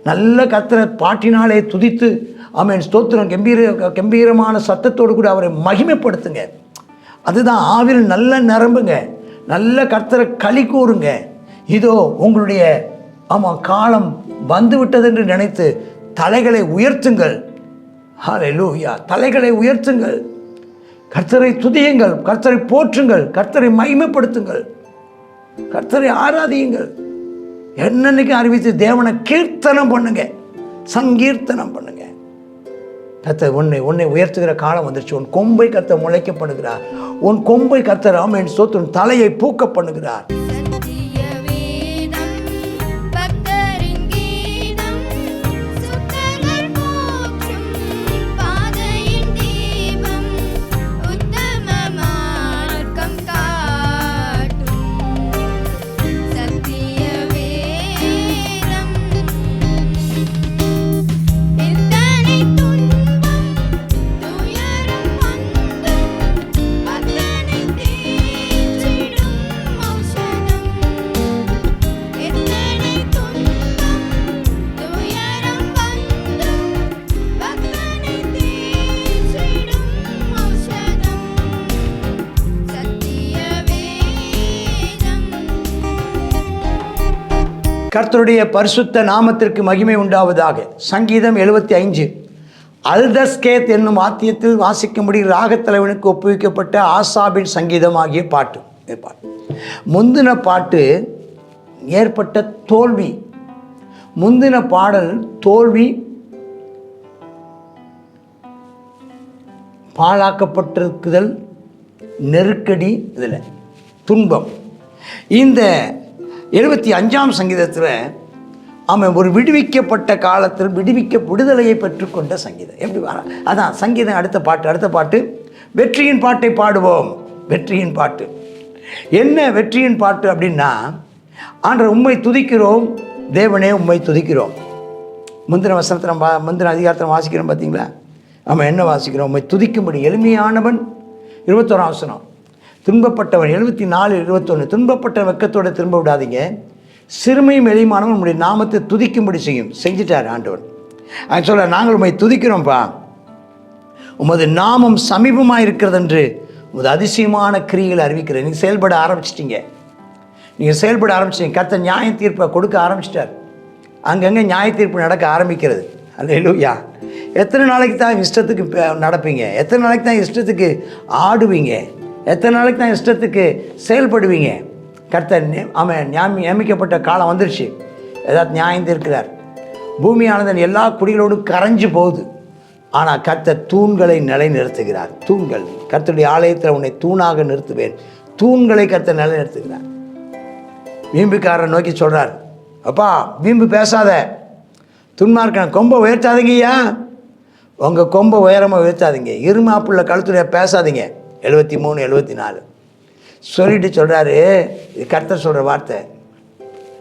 நல்ல கர்த்தரை பாட்டினாலே துதித்து ஆமென் ஸ்தோத்திரம் கம்பீரமான சத்தத்தோடு கூட அவரை மகிமைப்படுத்துங்க. அதுதான் ஆவில் நல்ல நிரம்புங்க, நல்ல கர்த்தரை களி கூறுங்க. இதோ உங்களுடைய காலம் வந்து விட்டது என்று நினைத்து தலைகளை உயர்த்துங்கள். ஹல்லேலூயா, தலைகளை உயர்த்துங்கள். கர்த்தரை துதியுங்கள், கர்த்தரை போற்றுங்கள், கர்த்தரை மகிமைப்படுத்துங்கள், கர்த்தரை ஆராதியுங்கள். என்னன்னைக்கு அறிவித்து தேவனை கீர்த்தனம் பண்ணுங்க, சங்கீர்த்தனம் பண்ணுங்க. கர்த்தர் உன்னை உயர்த்துகிற காலம் வந்துருச்சு. உன் கொம்பை கர்த்தர் முளைக்க பண்ணுகிறார். உன் கொம்பை கர்த்தர் ஆமென் ஸ்தோத்திரம் தலையை பூக்க பண்ணுகிறார். கர்த்தருடைய பரிசுத்த நாமத்திற்கு மகிமை உண்டாவதாக. சங்கீதம் 75 அல்தஸ்கேத் என்னும் வாத்தியத்தில் வாசிக்கும்படி ராகத்தலைவனுக்கு ஒப்புவிக்கப்பட்ட ஆசாபின் சங்கீதம் ஆகிய பாட்டு. முந்தின பாட்டு ஏற்பட்ட தோல்வி, முந்தின பாடல் தோல்வி, பாழாக்கப்பட்டிருக்குதல், நெருக்கடி, இதில் துன்பம். இந்த 75ஆம் சங்கீதத்தில் அவன் ஒரு விடுவிக்கப்பட்ட காலத்தில் விடுதலையை பெற்றுக்கொண்ட சங்கீதம். எப்படி வர அதான் சங்கீதம். அடுத்த பாட்டு வெற்றியின் பாட்டை பாடுவோம். வெற்றியின் பாட்டு என்ன? வெற்றியின் பாட்டு அப்படின்னா, ஆண்டவர் உம்மை துதிக்கிறோம், தேவனே உம்மை துதிக்கிறோம். முந்தின வசனத்தில் முந்தின அதிகாரத்தில் வாசிக்கிறோம் பார்த்தீங்களா? நம்ம என்ன வாசிக்கிறோம்? உம்மை துதிக்கும்படி எளிமையானவன் 21ஆம் வசனம். துன்பப்பட்டவன் 74:21 துன்பப்பட்ட வெக்கத்தோடு திரும்ப விடாதீங்க, சிறுமையும் எளிமையானவன் உங்களுடைய நாமத்தை துதிக்கும்படி செஞ்சிட்டார் ஆண்டவன். அது சொல்ல, நாங்கள் உம்மை துதிக்கிறோம்ப்பா, உமது நாமம் சமீபமாக இருக்கிறது என்று உமது அதிசயமான கிரியைகளை அறிவிக்கிறேன். நீங்கள் செயல்பட ஆரம்பிச்சிட்டிங்க. கர்த்தர் நியாய தீர்ப்பை கொடுக்க ஆரம்பிச்சிட்டார். அங்கங்கே நியாய தீர்ப்பு நடக்க ஆரம்பிக்கிறது. அல்லேலூயா. எத்தனை நாளைக்கு தான் இஷ்டத்துக்கு நடப்பீங்க? எத்தனை நாளைக்கு தான் இஷ்டத்துக்கு ஆடுவீங்க? எத்தனை நாளைக்கு தான் இஷ்டத்துக்கு செயல்படுவீங்க? கர்த்தர் நியமிக்கப்பட்ட காலம் வந்துருச்சு. ஏதாவது நியாயம் தீர்க்கிறார். பூமியானதன் எல்லா குடிகளோடும் கரைஞ்சு போகுது. ஆனால் கர்த்தர் தூண்களை நிலைநிறுத்துகிறார். தூண்கள், கர்த்தருடைய ஆலயத்தில் உன்னை தூணாக நிறுத்துவேன். தூண்களை கர்த்தர் நிலைநிறுத்துகிறார். வீம்புக்காரரை நோக்கி சொல்கிறார், அப்பா வீம்பு பேசாத, துன்மார்க்கன் கொம்பை உயர்த்தாதீங்கய்யா, உங்கள் கொம்பை உயரமாக உயர்த்தாதீங்க, இருமாப்புள்ள கழுத்துடைய பேசாதீங்க. 73, 74 சொல்லிட்டு சொல்கிறாரு. இது கர்த்தர் சொல்கிற வார்த்தை.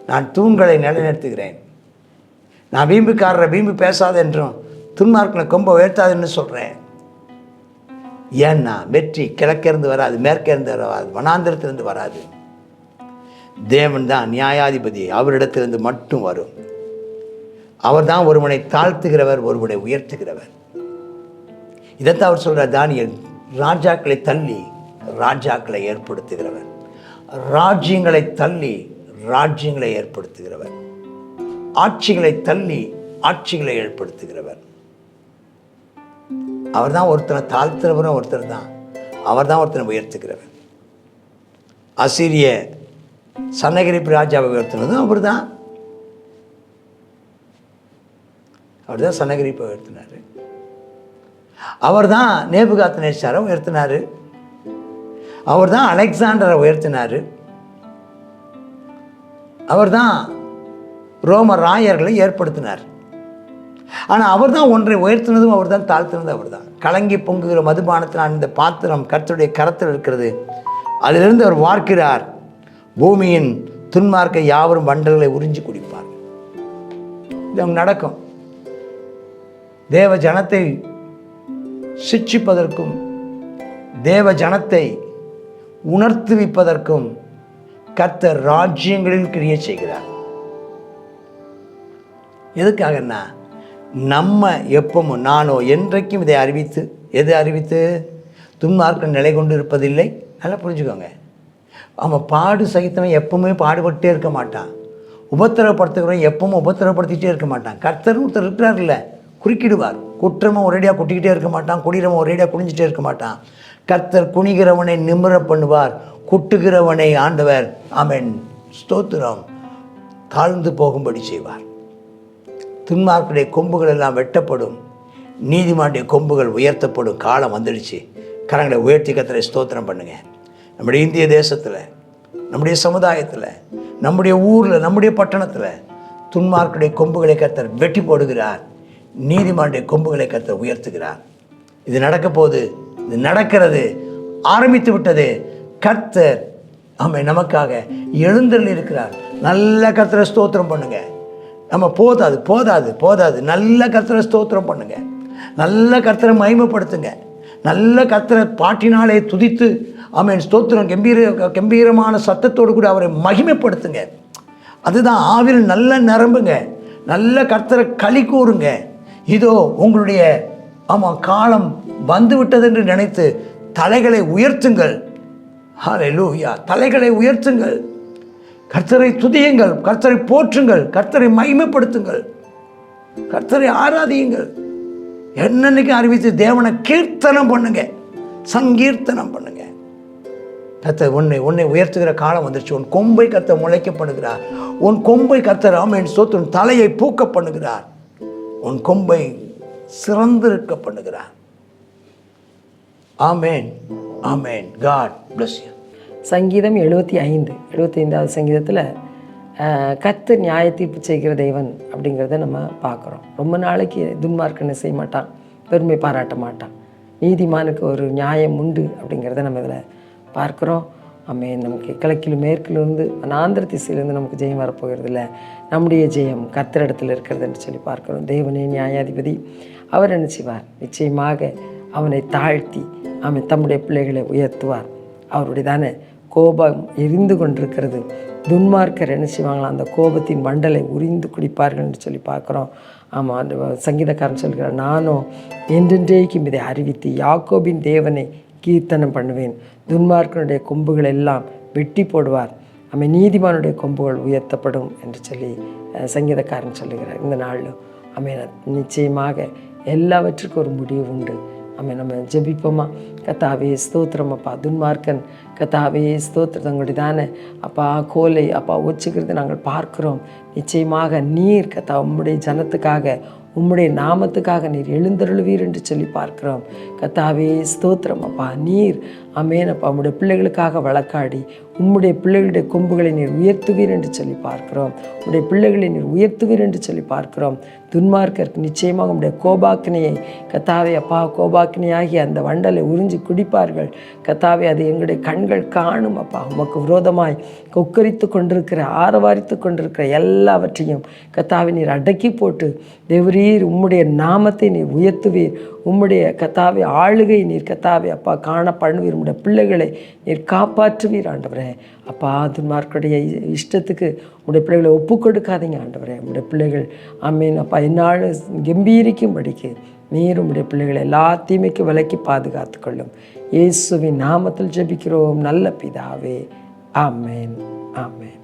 நான் தூண்களை நிலைநிறுத்துகிறேன். நான் வீம்புக்காரரை வீம்பு பேசாத என்றும் துன்மார்க்கனை கொம்பை உயர்த்தாதுன்னு சொல்கிறேன். ஏன்னா வெற்றி கிழக்கிருந்து வராது, மேற்கிருந்து வராது, வனாந்திரத்திலிருந்து வராது. தேவன் தான் நியாயாதிபதி. அவரிடத்திலிருந்து மட்டும் வரும். அவர் தான் ஒருவனை தாழ்த்துகிறவர், ஒருவனை உயர்த்துகிறவர். இதைத்தான் அவர் சொல்கிறார் தானியேல். ராஜாக்களை தள்ளி ராஜாக்களை ஏற்படுத்துகிறவர், ராஜ்யங்களை தள்ளி ராஜ்யங்களை ஏற்படுத்துகிறவர், ஆட்சிகளை தள்ளி ஆட்சிகளை ஏற்படுத்துகிறவர். அவர் தான் ஒருத்தனை தாழ்த்துறவரும் ஒருத்தர் தான். அவர் தான் ஒருத்தனை உயர்த்துகிறவர். அசீரிய சன்னகரிப்பு ராஜாவை உயர்த்தினதும் அவர் தான். சன்னகரிப்பை உயர்த்தினார். அவர் தான் நேபுகாத்நேச்சாரை உயர்த்தினார். அவர் தான் அலெக்சாண்டரை உயர்த்தினார். அவர் தான் ரோம ராயர்களை ஏற்படுத்தினார். ஆனால் அவர் தான் ஒன்றை உயர்த்தினதும் அவர் தான், தாழ்த்தினதும் அவர் தான். கலங்கி பொங்குகிற மதுபானத்தினால் இந்த பாத்திரம் கர்த்தருடைய கரத்தில் இருக்கிறது, அதிலிருந்து அவர் வார்க்கிறார். பூமியின் துன்மார்க்க யாவரும் வண்டல்களை உறிஞ்சி குடிப்பார். இது நடக்கும். தேவ ஜனத்தை சிட்சிப்பதற்கும் தேவ ஜனத்தை உணர்த்துவிப்பதற்கும் கர்த்தர் ராஜ்யங்களில் கிரியை செய்கிறார். எதுக்காகன்னா நம்ம எப்பவும் நானோ என்றைக்கும் இதை அறிவித்து அறிவித்து துன்மார்க்கன் நிலை கொண்டு இருப்பதில்லை. நல்லா புரிஞ்சுக்கோங்க. அவன் பாடு சகித்தவன் எப்பவுமே பாடுபட்டே இருக்க மாட்டான். உபத்திரவப்படுத்துகிறவன் எப்பவும் உபத்திரவப்படுத்திகிட்டே இருக்க மாட்டான். கர்த்தர் ஒருத்தர் இருக்கிறார்ல, குறுக்கிடுவார். குற்றமும் ஒரேடியாக குட்டிக்கிட்டே இருக்க மாட்டான், குடிரவன் ஒரேடியாக குனிஞ்சிட்டே இருக்க மாட்டான். கர்த்தர் குனிகிறவனை நிமிர பண்ணுவார், குட்டுகிறவனை ஆண்டவர் ஆமென் ஸ்தோத்திரம் தாழ்ந்து போகும்படி செய்வார். துன்மார்க்குடைய கொம்புகள் எல்லாம் வெட்டப்படும், நீதிமானுடைய கொம்புகள் உயர்த்தப்படும். காலம் வந்துடுச்சு. கரங்களை உயர்த்தி கர்த்தரை ஸ்தோத்திரம் பண்ணுங்க. நம்முடைய இந்திய தேசத்தில், நம்முடைய சமுதாயத்தில், நம்முடைய ஊரில், நம்முடைய பட்டணத்தில் துன்மார்க்குடைய கொம்புகளை கர்த்தர் வெட்டி போடுகிறார், நீதிமானுடைய கொம்புகளை கர்த்தர் உயர்த்துகிறார். இது நடக்க போது, இது நடக்கிறது, ஆரம்பித்து விட்டது. கர்த்தர் ஆமென் நமக்காக எழுந்தருளி இருக்கிறார். நல்ல கர்த்தரை ஸ்தோத்திரம் பண்ணுங்க. நம்ம போதாது நல்ல கர்த்தரை ஸ்தோத்திரம் பண்ணுங்க. நல்ல கர்த்தரை மகிமைப்படுத்துங்க. நல்ல கர்த்தரை பாட்டினாலே துதித்து ஆமென் ஸ்தோத்திரம் கம்பீரமான சத்தத்தோடு கூட அவரை மகிமைப்படுத்துங்க. அதுதான் ஆவியில் நல்ல நிரம்புங்க. நல்ல கர்த்தரை களி கூறுங்க. இதோ உங்களுடைய காலம் வந்து விட்டது என்று நினைத்து தலைகளை உயர்த்துங்கள். ஹல்லேலூயா. தலைகளை உயர்த்துங்கள். கர்த்தரை துதியுங்கள், கர்த்தரை போற்றுங்கள், கர்த்தரை மகிமைப்படுத்துங்கள், கர்த்தரை ஆராதியுங்கள். என்னன்னைக்கு அறிவித்து தேவனை கீர்த்தனம் பண்ணுங்க, சங்கீர்த்தனம் பண்ணுங்க. கர்த்தர் உன்னை உயர்த்துகிற காலம் வந்துருச்சு. உன் கொம்பை கர்த்தர் முளைக்க பண்ணுகிறார். உன் கொம்பை கர்த்தர் ஆமென் ஸ்தோத்திரம் தலையை பூக்க பண்ணுகிறார். உன் கொம்பை சிறந்திருக்க பண்ணுகிறார். Amen amen. God bless you. சங்கீதம் 75வது சங்கீதத்தில் கர்த்தர் நியாய தீர்ப்பு செய்கிற தேவன் அப்படிங்கிறத நம்ம பார்க்குறோம். ரொம்ப நாளைக்கு துன்மார்க்கனை செய்ய மாட்டான், பெருமை பாராட்ட மாட்டான். நீதிமானுக்கு ஒரு நியாயம் உண்டு அப்படிங்கிறத நம்ம இதில் பார்க்குறோம். நமக்கு கிழக்கிலும் மேற்கிலிருந்து ஆந்திர திசையிலேருந்து நமக்கு ஜெயம் வரப்போகிறது இல்லை. நம்முடைய ஜெயம் கர்த்தரிடத்தில் இருக்கிறது என்று சொல்லி பார்க்குறோம். தேவனே நியாயாதிபதி. அவர் என்ன செய்வார்? நிச்சயமாக அவனை தாழ்த்தி அவன் தம்முடைய பிள்ளைகளை உயர்த்துவார். அவருடைய தானே கோபம் எரிந்து கொண்டிருக்கிறது. துன்மார்க்கர் என்ன செய்வாங்களா? அந்த கோபத்தின் மண்டலை உரிந்து குடிப்பார்கள் என்று சொல்லி பார்க்குறோம். ஆமாம், அந்த சங்கீதக்காரன் சொல்கிறார், நானும் என்றென்றைக்கும் இதை அறிவித்து யாக்கோபின் தேவனை கீர்த்தனம் பண்ணுவேன். துன்மார்க்கனுடைய கொம்புகள் எல்லாம் வெட்டி போடுவார், நீதிமானுடைய கொம்புகள் உயர்த்தப்படும் என்று சொல்லி சங்கீதக்காரன் சொல்லுகிறார். இந்த நாளில் நிச்சயமாக எல்லாவற்றுக்கும் ஒரு முடிவு உண்டு. நம்ம ஜெபிப்போமா? கர்த்தாவே ஸ்தோத்திரமப்பா. துன்மார்க்கன் கர்த்தாவே ஸ்தோத்திரம் தங்களுடைய தானே அப்பா கோலை அப்பா ஒச்சுக்கிறது நாங்கள் பார்க்குறோம். நிச்சயமாக நீர் கர்த்தா உம்முடைய ஜனத்துக்காக உம்முடைய நாமத்துக்காக நீர் எழுந்தருளுவீர் என்று சொல்லி பார்க்கிறோம். கர்த்தாவே ஸ்தோத்திரம் அப்பா. நீர் அப்பா உம்முடைய பிள்ளைகளுக்காக வழக்காடி உம்முடைய பிள்ளைகளுடைய கொம்புகளை நீர் உயர்த்துவீர் என்று சொல்லி பார்க்கிறோம். உம்முடைய பிள்ளைகளை நீர் உயர்த்துவீர் என்று சொல்லி பார்க்கிறோம். துன்மார்க்கருக்கு நிச்சயமாக உம்முடைய கோபாக்கினையை கர்த்தாவே அப்பா கோபாக்கினையாகி அந்த வண்டலை உறிஞ்சி குடிப்பார்கள். கர்த்தாவே அது எங்களுடைய கண்கள் காணும் அப்பா. உமக்கு விரோதமாய் கொக்கரித்து கொண்டிருக்கிற ஆரவாரித்து கொண்டிருக்கிற எல்லாவற்றையும் கர்த்தாவே நீர் அடக்கி போட்டு தேவரீர் உம்முடைய நாமத்தை நீர் உயர்த்துவீர். உம்முடைய கர்த்தாவே ஆளுகை நீர் கர்த்தாவே அப்பா காண பண்ணுவீர். உம்முடைய பிள்ளைகளை நீர் காப்பாற்றுவீர் ஆண்டவரே. அப்பா துன்மார்க்குடைய இஷ்டத்துக்கு உம்முடைய பிள்ளைகளை ஒப்பு கொடுக்காதீங்க ஆண்டவரே. உம்முடைய பிள்ளைகள் அப்பா என்னால் கம்பீரிக்கும்படிக்கு நீர் உம்முடைய பிள்ளைகளை எல்லா தீமைக்கு விலக்கி பாதுகாத்து கொள்ளும். இயேசுவின் நாமத்தில் ஜெபிக்கிறோம் நல்ல பிதாவே. ஆமென் ஆமென்.